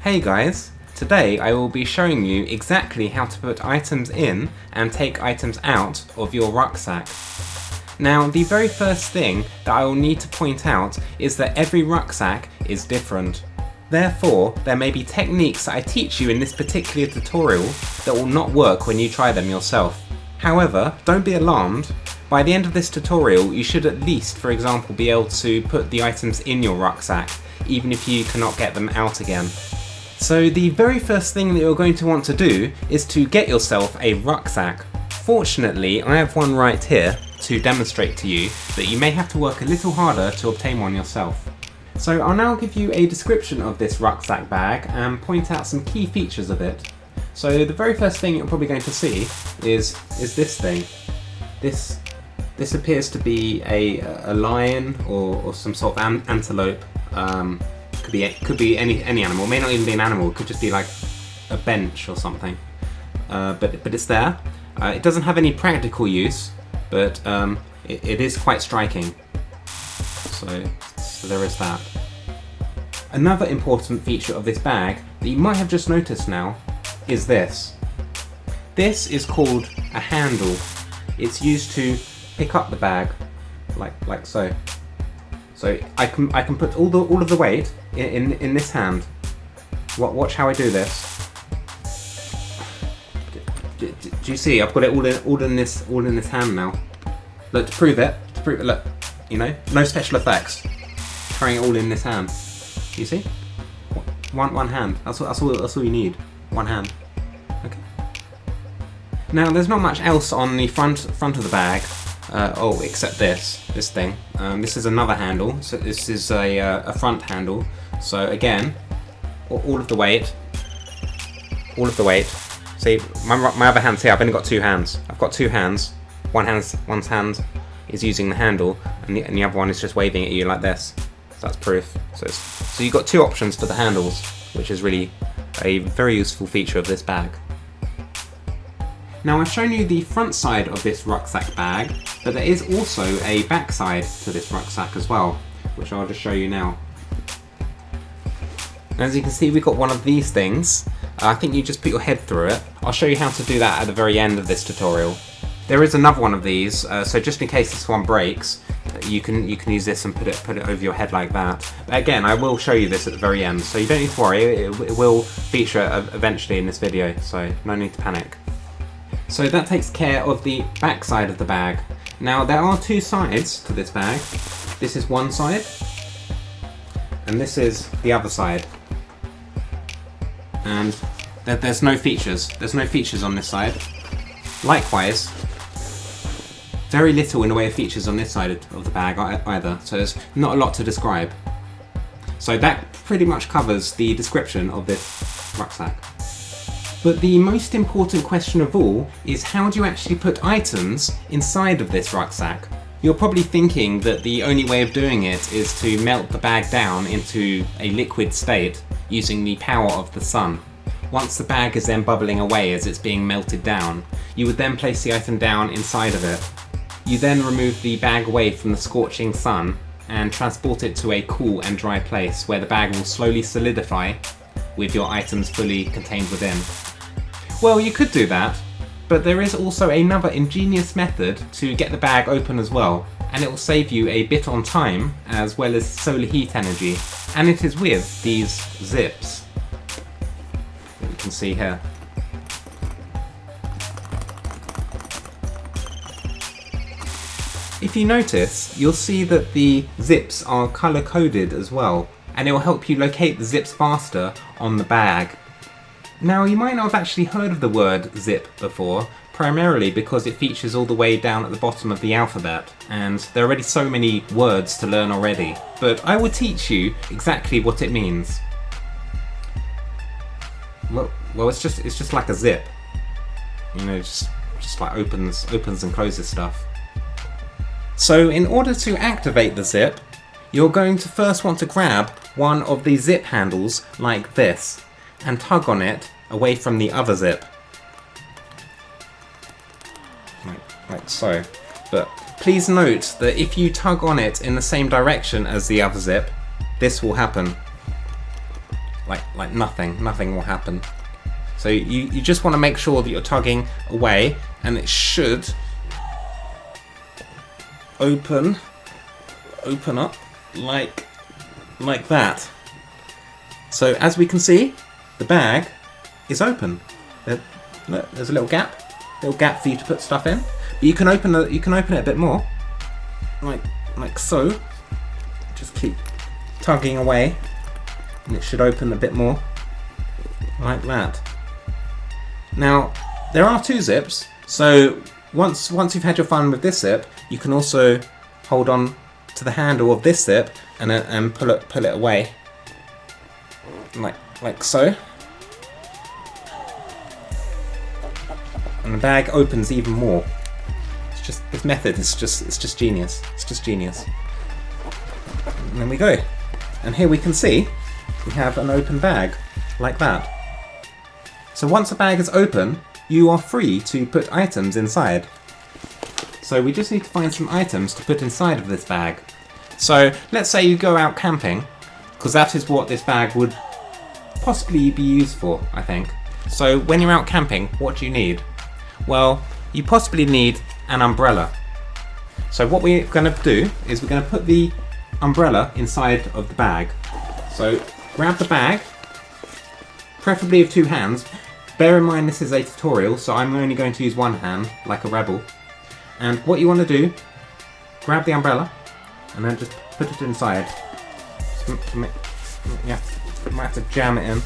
Hey guys, today I will be showing you exactly how to put items in and take items out of your rucksack. Now the very first thing that I will need to point out is that every rucksack is different. Therefore, there may be techniques that I teach you in this particular tutorial that will not work when you try them yourself. However, don't be alarmed. By the end of this tutorial, you should at least, for example, be able to put the items in your rucksack, even if you cannot get them out again. So the very first thing that you're going to want to do is to get yourself a rucksack. Fortunately, I have one right here to demonstrate to you, but you may have to work a little harder to obtain one yourself. So I'll now give you a description of this rucksack bag and point out some key features of it. So the very first thing you're probably going to see is this thing. This appears to be a lion or some sort of antelope. Could be any animal. It may not even be an animal. It could just be like a bench or something. But it's there. It doesn't have any practical use, but it is quite striking. So there is that. Another important feature of this bag that you might have just noticed now is this. This is called a handle. It's used to pick up the bag, like so. So I can put all of the weight in this hand. Watch how I do this. Do you see? I've got it all in this hand now. Look, to prove it. Look, no special effects. Carrying it all in this hand. You see? One hand. That's all you need. One hand. Okay. Now there's not much else on the front of the bag. Except this thing. This is another handle. So this is a front handle. So again, all of the weight. See, my other hand's here. I've only got two hands. I've got two hands. One's hand is using the handle, and the other one is just waving at you like this. So that's proof. So you've got two options for the handles, which is really a very useful feature of this bag. Now I've shown you the front side of this rucksack bag, but there is also a back side to this rucksack as well, which I'll just show you now. As you can see, we've got one of these things. I think you just put your head through it. I'll show you how to do that at the very end of this tutorial. There is another one of these, so just in case this one breaks, you can use this and put it over your head like that. But again, I will show you this at the very end, so you don't need to worry. It will feature eventually in this video, so no need to panic. So that takes care of the back side of the bag. Now there are two sides to this bag. This is one side, and this is the other side. And there's no features. There's no features on this side. Likewise, very little in the way of features on this side of the bag either. So there's not a lot to describe. So that pretty much covers the description of this rucksack. But the most important question of all is, how do you actually put items inside of this rucksack? You're probably thinking that the only way of doing it is to melt the bag down into a liquid state using the power of the sun. Once the bag is then bubbling away as it's being melted down, you would then place the item down inside of it. You then remove the bag away from the scorching sun and transport it to a cool and dry place where the bag will slowly solidify with your items fully contained within. Well, you could do that, but there is also another ingenious method to get the bag open as well, and it will save you a bit on time as well as solar heat energy, and it is with these zips that you can see here. If you notice, you'll see that the zips are color coded as well, and it will help you locate the zips faster on the bag. Now, you might not have actually heard of the word zip before, primarily because it features all the way down at the bottom of the alphabet, and there are already so many words to learn already. But I will teach you exactly what it means. Well, it's just like a zip. Just like opens and closes stuff. So in order to activate the zip, you're going to first want to grab one of the zip handles like this and tug on it away from the other zip. Like so. But please note that if you tug on it in the same direction as the other zip, this will happen. like nothing will happen. So you just want to make sure that you're tugging away, and it should open up like that. So as we can see, the bag is open. Look, there's a little gap for you to put stuff in. But you can open it a bit more, like so. Just keep tugging away, and it should open a bit more, like that. Now there are two zips, so once you've had your fun with this zip, you can also hold on to the handle of this zip and pull it away, like so. And the bag opens even more. It's just this method. It's just genius. It's just genius. And then we go, and here we can see we have an open bag like that. So once the bag is open, you are free to put items inside. So we just need to find some items to put inside of this bag. So let's say you go out camping, because that is what this bag would possibly be used for, I think. So when you're out camping, what do you need? Well, you possibly need an umbrella. So what we're going to do is we're going to put the umbrella inside of the bag. So grab the bag, preferably with two hands. Bear in mind this is a tutorial, so I'm only going to use one hand, like a rebel. And what you want to do, grab the umbrella, and then just put it inside. Yeah, you might have to jam it in.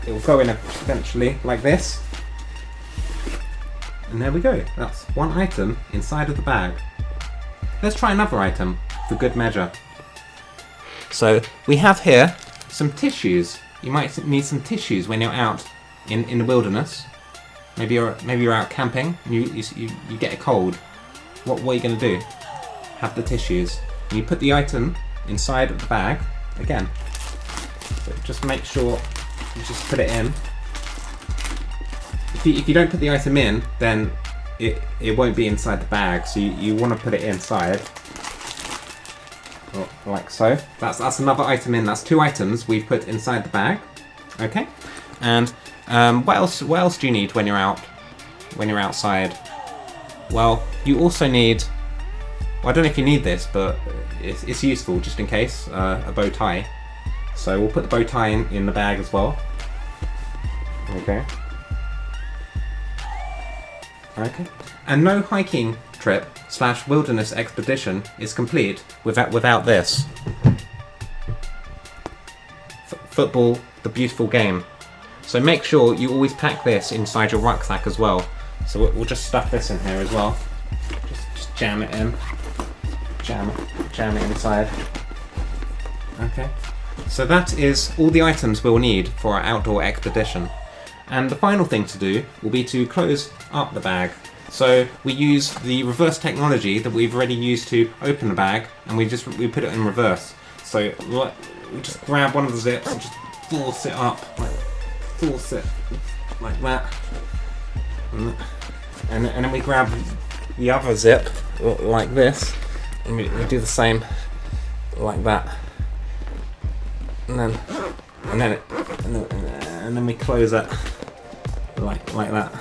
It will go in eventually, like this. And there we go. That's one item inside of the bag. Let's try another item for good measure. So we have here some tissues. You might need some tissues when you're out in the wilderness. Maybe you're out camping and you get a cold. What are you going to do? Have the tissues. And you put the item inside of the bag again. So just make sure you just put it in. If you don't put the item in, then it won't be inside the bag. So you want to put it inside, like so. That's another item in. That's two items we've put inside the bag. Okay. And what else do you need when you're outside? Well, you also need. Well, I don't know if you need this, but it's useful just in case. A bow tie. So we'll put the bow tie in the bag as well. Okay. Okay. And no hiking trip / wilderness expedition is complete without this. Football, the beautiful game. So make sure you always pack this inside your rucksack as well. So we'll just stuff this in here as well. Just jam it in. Jam it inside. Okay. So that is all the items we'll need for our outdoor expedition. And the final thing to do will be to close up the bag. So we use the reverse technology that we've already used to open the bag, and we put it in reverse. So we just grab one of the zips and just force it up, like that. And then we grab the other zip like this, and we do the same like that. And then we close it like that.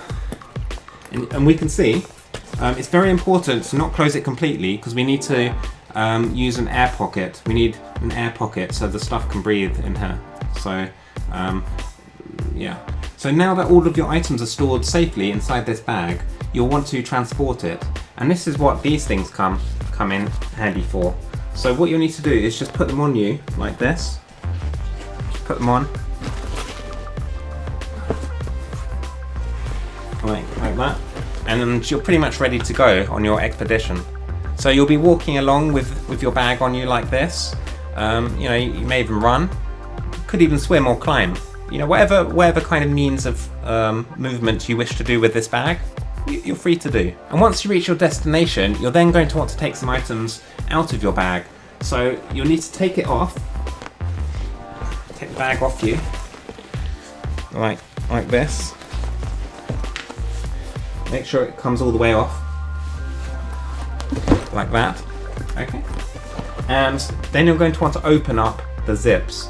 And we can see it's very important to not close it completely, because we need to use an air pocket. We need an air pocket so the stuff can breathe in here. So yeah. So now that all of your items are stored safely inside this bag, you'll want to transport it. And this is what these things come in handy for. So what you'll need to do is just put them on you like this. Just put them on. Like that, and then you're pretty much ready to go on your expedition. So you'll be walking along with your bag on you like this. You may even run, could even swim or climb. Whatever kind of means of movement you wish to do with this bag, you're free to do. And once you reach your destination, you're then going to want to take some items out of your bag. So you'll need to take it off. Take the bag off you, like this. Make sure it comes all the way off, like that. Okay. And then you're going to want to open up the zips.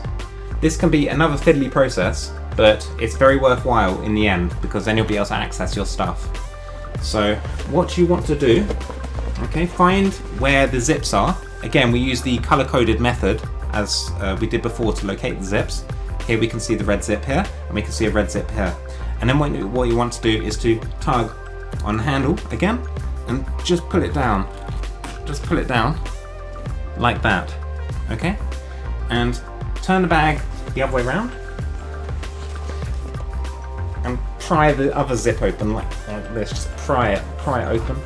This can be another fiddly process, but it's very worthwhile in the end because then you'll be able to access your stuff. So what you want to do, okay, find where the zips are. Again, we use the color-coded method as we did before to locate the zips. Here we can see the red zip here, and we can see a red zip here. And then what you want to do is to tug on the handle again, and just pull it down. Just pull it down like that, okay? And turn the bag the other way around, and pry the other zip open like this. Just pry it open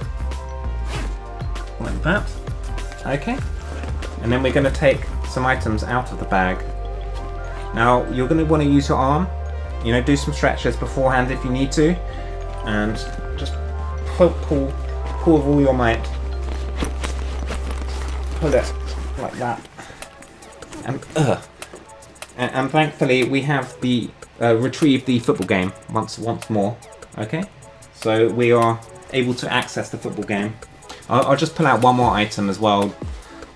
like that, okay? And then we're going to take some items out of the bag. Now you're going to want to use your arm, you know, do some stretches beforehand if you need to, and just pull with all your might. Pull it like that, and thankfully we have the retrieved the football game once more. Okay, so we are able to access the football game. I'll just pull out one more item as well,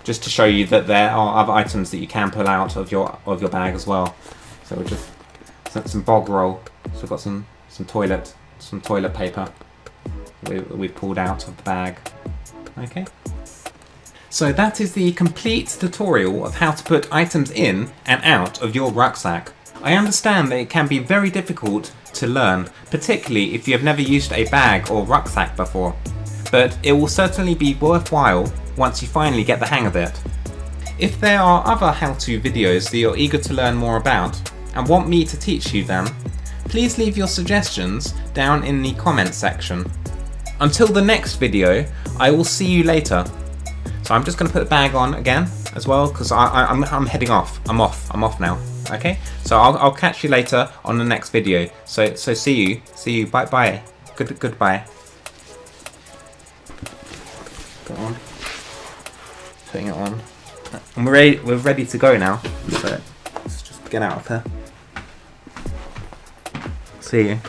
just to show you that there are other items that you can pull out of your bag as well. So we'll just some bog roll. So we've got some toilet paper we pulled out of the bag. Okay. So that is the complete tutorial of how to put items in and out of your rucksack. I understand that it can be very difficult to learn, particularly if you have never used a bag or rucksack before, but it will certainly be worthwhile once you finally get the hang of it. If there are other how-to videos that you're eager to learn more about and want me to teach you them, please leave your suggestions down in the comments section. Until the next video, I will see you later. So I'm just going to put the bag on again as well because I'm heading off. I'm off now. Okay, so I'll catch you later on the next video. So see you. Bye. Goodbye. Go on. Putting it on. And we're ready to go now. So let's just get out of here. See you.